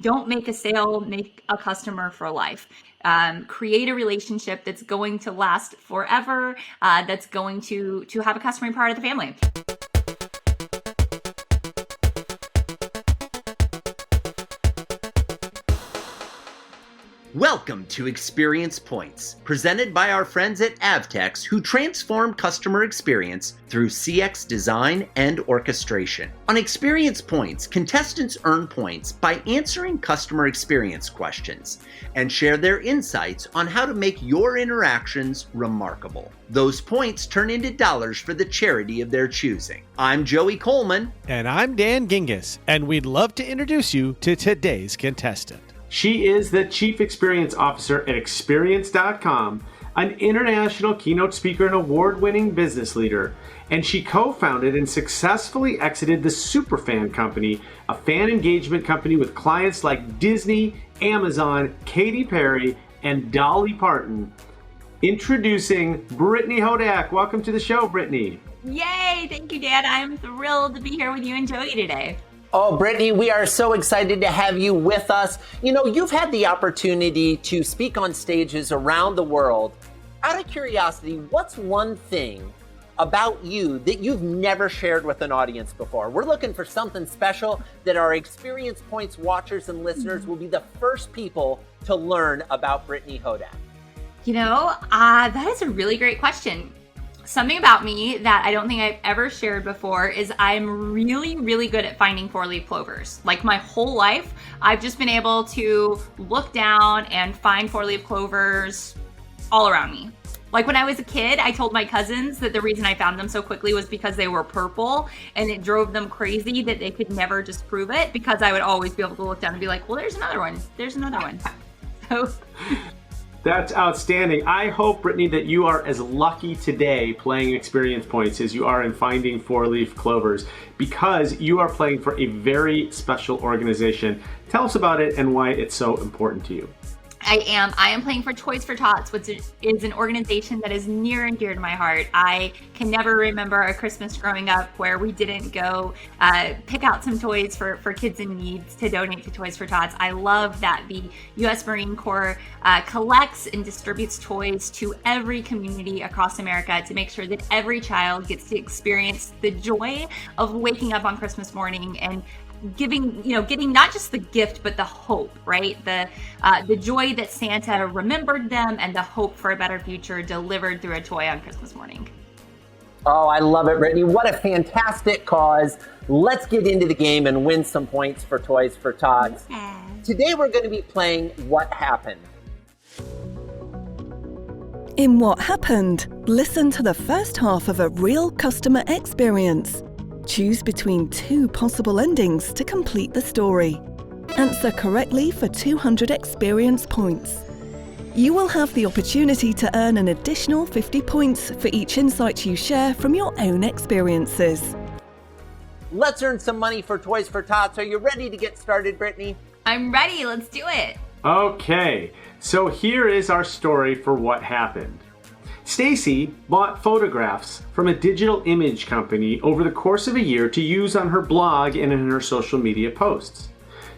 Don't make a sale, make a customer for life. Create a relationship that's going to last forever, that's going to have a customer part of the family. Welcome to Experience Points, presented by our friends at Avtex who transform customer experience through CX design and orchestration. On Experience Points, contestants earn points by answering customer experience questions and share their insights on how to make your interactions remarkable. Those points turn into dollars for the charity of their choosing. I'm Joey Coleman. And I'm Dan Gingiss, and we'd love to introduce you to today's contestant. She is the Chief Experience Officer at Experience.com, an international keynote speaker and award-winning business leader. And she co-founded and successfully exited the Superfan Company, a fan engagement company with clients like Disney, Amazon, Katy Perry, and Dolly Parton. Introducing Brittany Hodak. Welcome to the show, Brittany. Yay! Thank you, Dan. I'm thrilled to be here with you and Joey today. Oh, Brittany, we are so excited to have you with us. You know, you've had the opportunity to speak on stages around the world. Out of curiosity, what's one thing about you that you've never shared with an audience before? We're looking for something special that our Experience Points watchers and listeners will be the first people to learn about Brittany Hodak. You know, that is a really great question. Something about me that I don't think I've ever shared before is I'm really, really good at finding four-leaf clovers. Like my whole life, I've just been able to look down and find four-leaf clovers all around me. Like when I was a kid, I told my cousins that the reason I found them so quickly was because they were purple, and it drove them crazy that they could never just prove it, because I would always be able to look down and be like, well, there's another one. There's another one. So... That's outstanding. I hope, Brittany, that you are as lucky today playing Experience Points as you are in finding four-leaf clovers, because you are playing for a very special organization. Tell us about it and why it's so important to you. I am playing for Toys for Tots, which is an organization that is near and dear to my heart. I can never remember a Christmas growing up where we didn't go pick out some toys for kids in need to donate to Toys for Tots. I love that the U.S. Marine Corps collects and distributes toys to every community across America to make sure that every child gets to experience the joy of waking up on Christmas morning and getting not just the gift, but the hope, right? The joy that Santa remembered them and the hope for a better future delivered through a toy on Christmas morning. Oh, I love it, Brittany. What a fantastic cause. Let's get into the game and win some points for Toys for Tots. Yeah. Today we're going to be playing What Happened. In What Happened, listen to the first half of a real customer experience. Choose between two possible endings to complete the story. Answer correctly for 200 experience points. You will have the opportunity to earn an additional 50 points for each insight you share from your own experiences. Let's earn some money for Toys for Tots. Are you ready to get started, Brittany? I'm ready. Let's do it. Okay, so here is our story for What Happened. Stacy bought photographs from a digital image company over the course of a year to use on her blog and in her social media posts.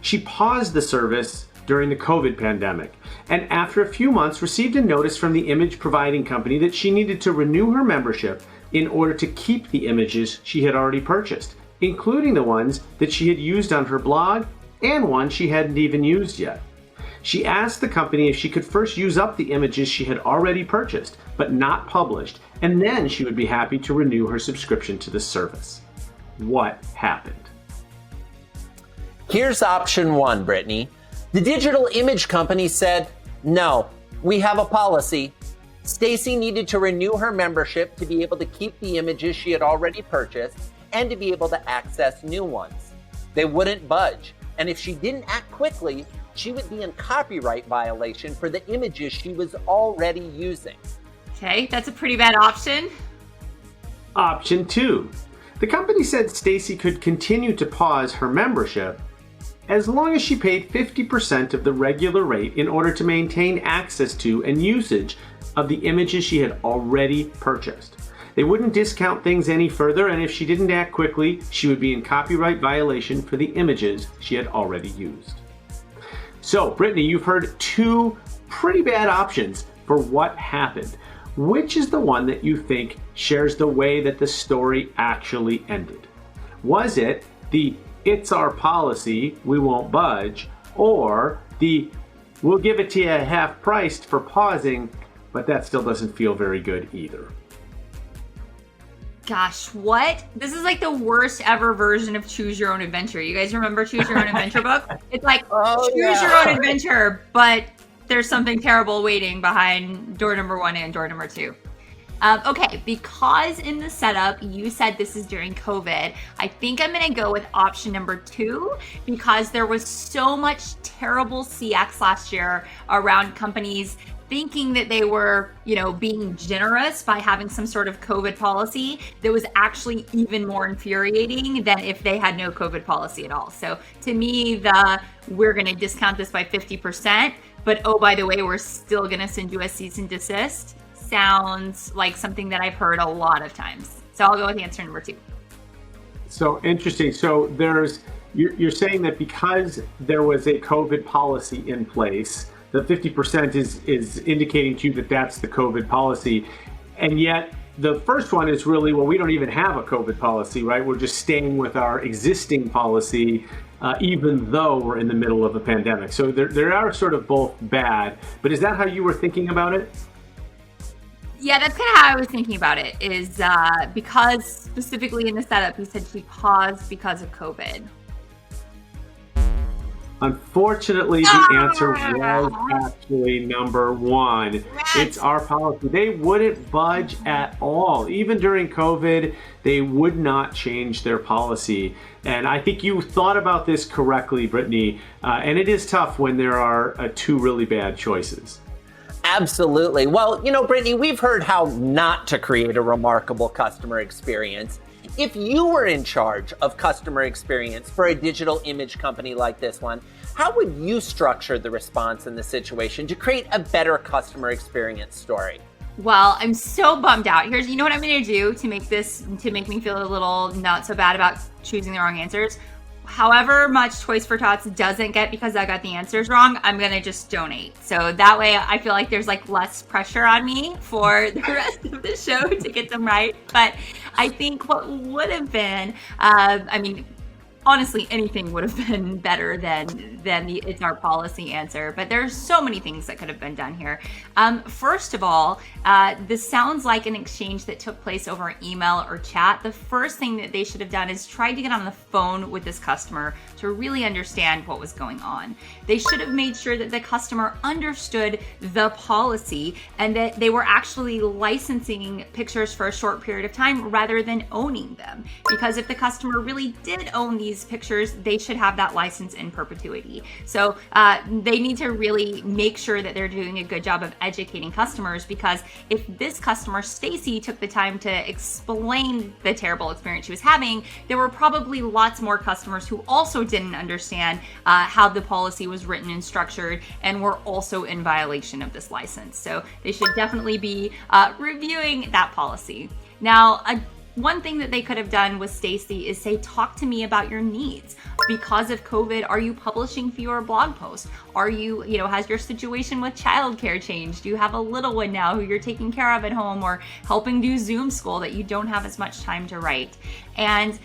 She paused the service during the COVID pandemic, and after a few months received a notice from the image providing company that she needed to renew her membership in order to keep the images she had already purchased, including the ones that she had used on her blog and one she hadn't even used yet. She asked the company if she could first use up the images she had already purchased, but not published, and then she would be happy to renew her subscription to the service. What happened? Here's option one, Brittany. The digital image company said, no, we have a policy. Stacy needed to renew her membership to be able to keep the images she had already purchased and to be able to access new ones. They wouldn't budge, and if she didn't act quickly, she would be in copyright violation for the images she was already using. Okay, that's a pretty bad option. Option 2. The company said Stacy could continue to pause her membership as long as she paid 50% of the regular rate in order to maintain access to and usage of the images she had already purchased. They wouldn't discount things any further, and if she didn't act quickly, she would be in copyright violation for the images she had already used. So, Brittany, you've heard two pretty bad options for what happened. Which is the one that you think shares the way that the story actually ended? Was it the "it's our policy, we won't budge," or the "we'll give it to you half priced for pausing, but that still doesn't feel very good either"? Gosh, what? This is like the worst ever version of Choose Your Own Adventure. You guys remember Choose Your Own Adventure book? It's like Choose Your Own Adventure, but there's something terrible waiting behind door number 1 and door number 2. Okay, because in the setup you said this is during COVID, I think I'm going to go with option number 2 because there was so much terrible CX last year around companies thinking that they were, being generous by having some sort of COVID policy that was actually even more infuriating than if they had no COVID policy at all. So to me, we're going to discount this by 50%, but oh, by the way, we're still going to send you a cease and desist sounds like something that I've heard a lot of times. So I'll go with answer number 2. So interesting. So you're saying that because there was a COVID policy in place, the 50% is indicating to you that that's the COVID policy. And yet the first one is really, well, we don't even have a COVID policy, right? We're just staying with our existing policy, even though we're in the middle of a pandemic. So there are sort of both bad, but is that how you were thinking about it? Yeah, that's kind of how I was thinking about it, is because specifically in the setup, you said she paused because of COVID. Unfortunately, the answer was actually number 1. It's our policy. They wouldn't budge at all. Even during COVID, they would not change their policy. And I think you thought about this correctly, Brittany. And it is tough when there are 2 really bad choices. Absolutely. Well, Brittany, we've heard how not to create a remarkable customer experience. If you were in charge of customer experience for a digital image company like this one, how would you structure the response in the situation to create a better customer experience story? Well, I'm so bummed out. You know what I'm going to do to make me feel a little not so bad about choosing the wrong answers? However much Toys for Tots doesn't get because I got the answers wrong, I'm going to just donate. So that way I feel like there's less pressure on me for the rest of the show to get them right. But I think what would have been, honestly, anything would have been better than the "it's our policy" answer. But there's so many things that could have been done here. First of all, this sounds like an exchange that took place over email or chat. The first thing that they should have done is tried to get on the phone with this customer to really understand what was going on. They should have made sure that the customer understood the policy and that they were actually licensing pictures for a short period of time rather than owning them. Because if the customer really did own these pictures, they should have that license in perpetuity. So they need to really make sure that they're doing a good job of educating customers, because if this customer, Stacy, took the time to explain the terrible experience she was having, there were probably lots more customers who also didn't understand how the policy was written and structured and were also in violation of this license. So they should definitely be reviewing that policy. Now, one thing that they could have done with Stacy is say, talk to me about your needs. Because of COVID, are you publishing fewer blog posts? Are you, has your situation with childcare changed? Do you have a little one now who you're taking care of at home or helping do Zoom school that you don't have as much time to write? And,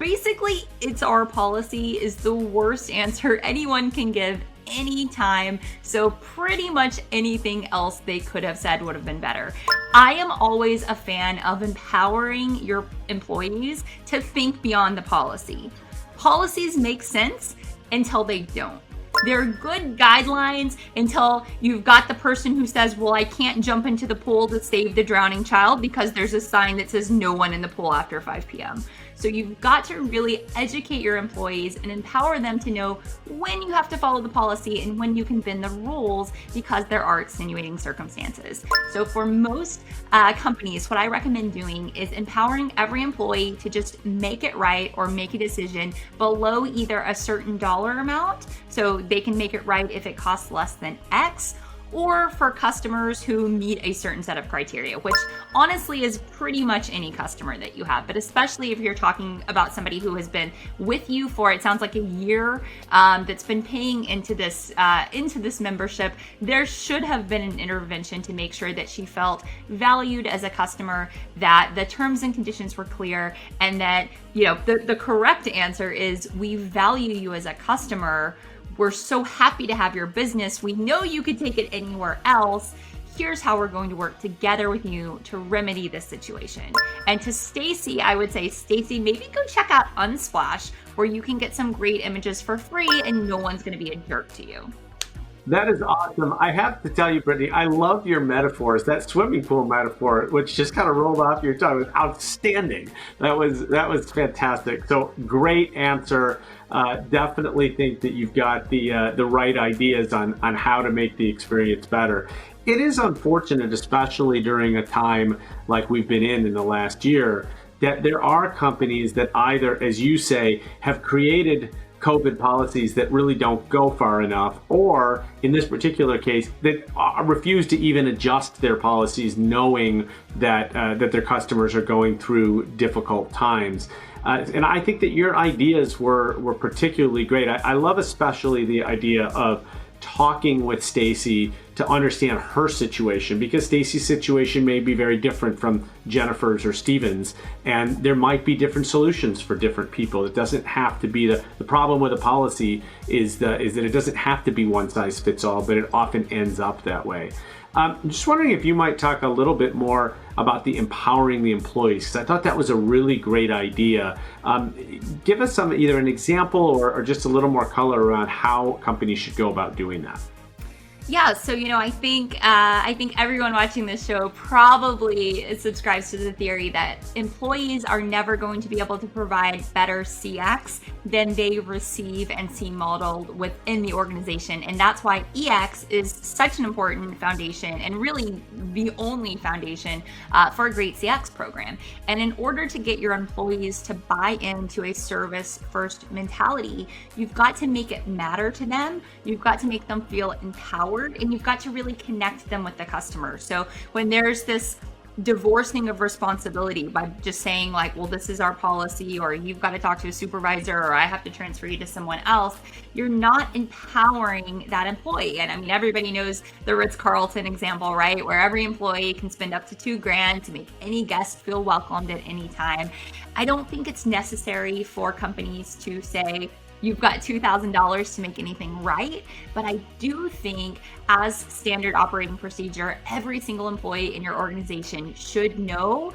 basically, "it's our policy" is the worst answer anyone can give anytime. So pretty much anything else they could have said would have been better. I am always a fan of empowering your employees to think beyond the policy. Policies make sense until they don't. They're good guidelines until you've got the person who says, well, I can't jump into the pool to save the drowning child because there's a sign that says no one in the pool after 5 p.m. So you've got to really educate your employees and empower them to know when you have to follow the policy and when you can bend the rules, because there are extenuating circumstances. So for most companies, what I recommend doing is empowering every employee to just make it right or make a decision below either a certain dollar amount, so they can make it right if it costs less than X, or for customers who meet a certain set of criteria, which honestly is pretty much any customer that you have, but especially if you're talking about somebody who has been with you for, it sounds like, a year, that's been paying into this membership. There should have been an intervention to make sure that she felt valued as a customer, that the terms and conditions were clear, and that, you know, the correct answer is, we value you as a customer. We're so happy to have your business. We know you could take it anywhere else. Here's how we're going to work together with you to remedy this situation. And to Stacy, I would say, Stacy, maybe go check out Unsplash, where you can get some great images for free and no one's going to be a jerk to you. That is awesome. I have to tell you, Brittany, I love your metaphors. That swimming pool metaphor, which just kind of rolled off your tongue, was outstanding. That was fantastic. So great answer. Definitely think that you've got the right ideas on how to make the experience better. It is unfortunate, especially during a time like we've been in the last year, that there are companies that either, as you say, have created COVID policies that really don't go far enough, or in this particular case, that refuse to even adjust their policies, knowing that their customers are going through difficult times. And I think that your ideas were particularly great. I love especially the idea of talking with Stacy to understand her situation, because Stacy's situation may be very different from Jennifer's or Steven's, and there might be different solutions for different people. It doesn't have to be the problem with a policy is that it doesn't have to be one size fits all, but it often ends up that way. I'm just wondering if you might talk a little bit more about the empowering the employees, because I thought that was a really great idea. Give us either an example or just a little more color around how companies should go about doing that. Yeah, so I think everyone watching this show probably subscribes to the theory that employees are never going to be able to provide better CX than they receive and see modeled within the organization. And that's why EX is such an important foundation, and really the only foundation for a great CX program. And in order to get your employees to buy into a service first mentality, you've got to make it matter to them. You've got to make them feel empowered, and you've got to really connect them with the customer. So when there's this divorcing of responsibility by just saying like, well, this is our policy, or you've got to talk to a supervisor, or I have to transfer you to someone else, you're not empowering that employee. And I mean, everybody knows the Ritz-Carlton example, right? Where every employee can spend up to $2,000 to make any guest feel welcomed at any time. I don't think it's necessary for companies to say, you've got $2,000 to make anything right. But I do think, as standard operating procedure, every single employee in your organization should know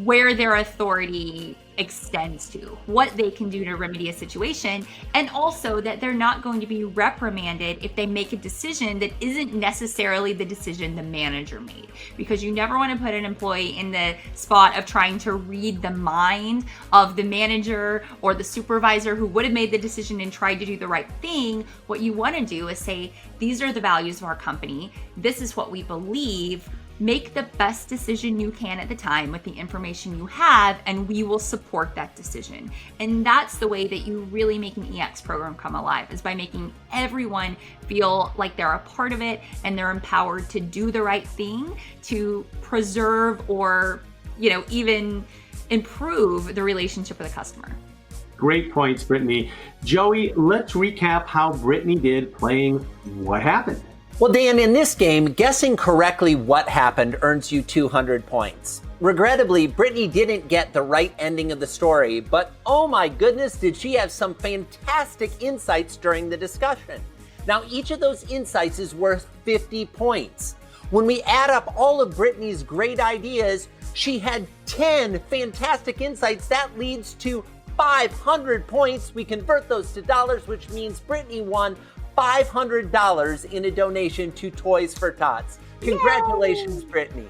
where their authority extends to, what they can do to remedy a situation, and also that they're not going to be reprimanded if they make a decision that isn't necessarily the decision the manager made. Because you never want to put an employee in the spot of trying to read the mind of the manager or the supervisor who would have made the decision and tried to do the right thing. What you want to do is say, these are the values of our company. This is what we believe. Make the best decision you can at the time with the information you have, and we will support that decision. And that's the way that you really make an EX program come alive, is by making everyone feel like they're a part of it and they're empowered to do the right thing to preserve or, even improve the relationship with the customer. Great points, Brittany. Joey, let's recap how Brittany did playing What Happened. Well, Dan, in this game, guessing correctly what happened earns you 200 points. Regrettably, Brittany didn't get the right ending of the story, but oh my goodness, did she have some fantastic insights during the discussion. Now, each of those insights is worth 50 points. When we add up all of Brittany's great ideas, she had 10 fantastic insights. That leads to 500 points. We convert those to dollars, which means Brittany won $500 in a donation to Toys for Tots. Congratulations, Yay! Brittany.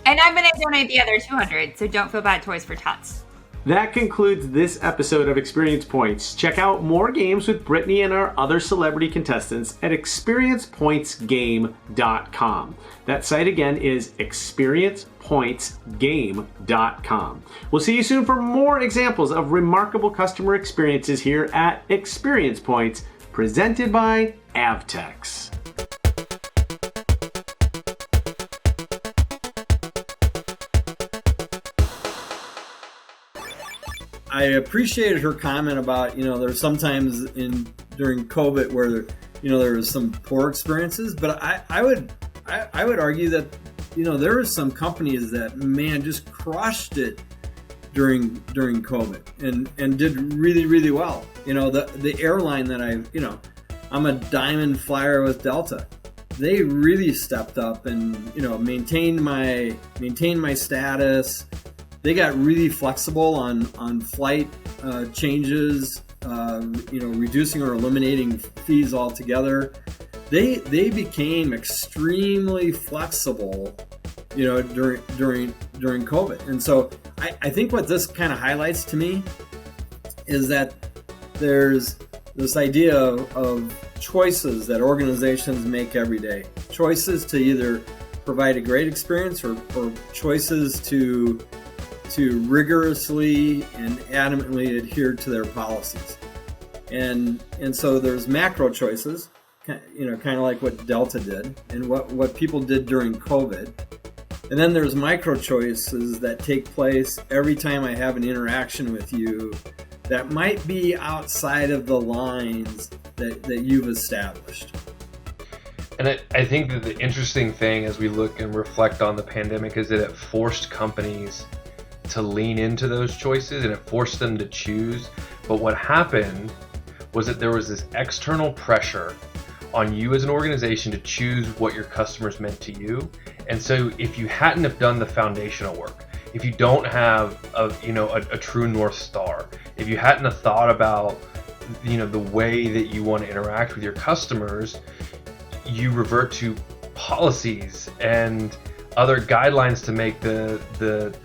And I'm going to donate the other 200, so don't feel bad, Toys for Tots. That concludes this episode of Experience Points. Check out more games with Brittany and our other celebrity contestants at experiencepointsgame.com. That site again is experiencepointsgame.com. We'll see you soon for more examples of remarkable customer experiences here at Experience Points, presented by Avtex. I appreciated her comment about, there's sometimes during COVID where, there was some poor experiences, but I would argue that, there were some companies that, man, just crushed it during COVID and did really, really well. The airline that I'm a diamond flyer with Delta. They really stepped up and, maintained my status. They got really flexible on flight changes, reducing or eliminating fees altogether. They became extremely flexible, during COVID. And so I think what this kind of highlights to me is that there's this idea of choices that organizations make every day. Choices to either provide a great experience or choices to rigorously and adamantly adhere to their policies. And so there's macro choices, kind of like what Delta did and what people did during COVID. And then there's micro choices that take place every time I have an interaction with you that might be outside of the lines that you've established. And I think that the interesting thing as we look and reflect on the pandemic is that it forced companies to lean into those choices and it forced them to choose. But what happened was that there was this external pressure on you as an organization to choose what your customers meant to you. And so if you hadn't have done the foundational work, if you don't have a true North Star, if you hadn't have thought about the way that you want to interact with your customers, you revert to policies and other guidelines to make the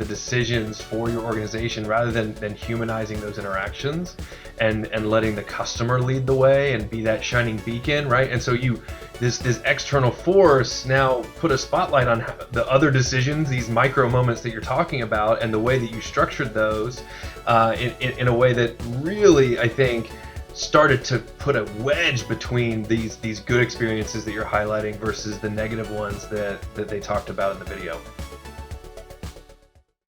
decisions for your organization rather than humanizing those interactions and letting the customer lead the way and be that shining beacon, right? And so this external force now put a spotlight on the other decisions, these micro moments that you're talking about, and the way that you structured those in a way that really, I think, started to put a wedge between these good experiences that you're highlighting versus the negative ones that they talked about in the video.